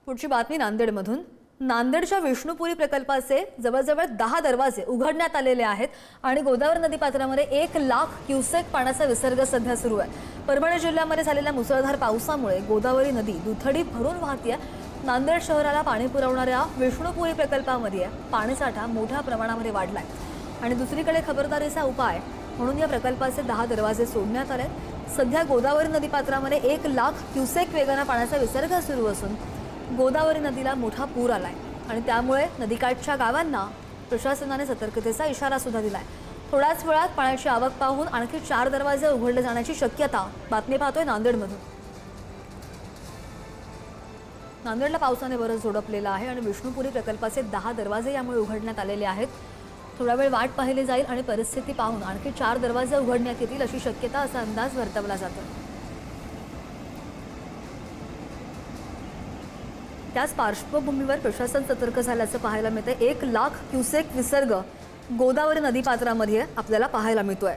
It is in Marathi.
पुढची बातमी नांदेडमधून। नांदेडच्या विष्णुपुरी प्रकल्पाचे जवळजवळ 10 दरवाजे उघडण्यात आलेले आहेत आणि गोदावरी नदीपात्रामध्ये 1 लाख क्युसेक पाण्याचा विसर्ग सध्या सुरू आहे। परभणी जिल्ह्यामध्ये झालेल्या मुसळधार पावसामुळे गोदावरी नदी दुथडी भरून वाहते। नांदेड शहराला पाणी पुरवणाऱ्या विष्णुपुरी प्रकल्पामध्ये पाणीसाठा मोठ्या प्रमाणामध्ये वाढलाय आणि दुसरीकडे खबरदारीचा उपाय म्हणून या प्रकल्पाचे 10 दरवाजे सोडण्यात आले। सध्या गोदावरी नदीपात्रामध्ये 1 लाख क्युसेक वेगाने पाण्याचा विसर्ग सुरू असून गोदावरी नदीला मोठा पूर आलाय आणि त्यामुळे नदीकाठच्या गावांना प्रशासनाने सतर्कतेचा इशारा सुद्धा दिलाय। थोड्याच वेळात पाण्याची आवक पाहून आणखी 4 दरवाजे उघडले जाण्याची शक्यता बातमी पाहतोय नांदेडमधून। नांदेडला पावसाने बरंच झोडपलेला आहे आणि विष्णुपुरी प्रकल्पाचे 10 दरवाजे यामुळे उघडण्यात आलेले आहेत। थोडा वेळ वाट पाहिली जाईल आणि परिस्थिती पाहून आणखी 4 दरवाजे उघडण्यात येतील अशी शक्यता असा अंदाज वर्तवला जातो। त्याच पार्श्वभूमीवर प्रशासन सतर्क झाल्याचं पाहायला मिळते। 1 लाख क्युसेक विसर्ग गोदावरी नदीपात्रामध्ये आपल्याला पाहायला मिळतोय।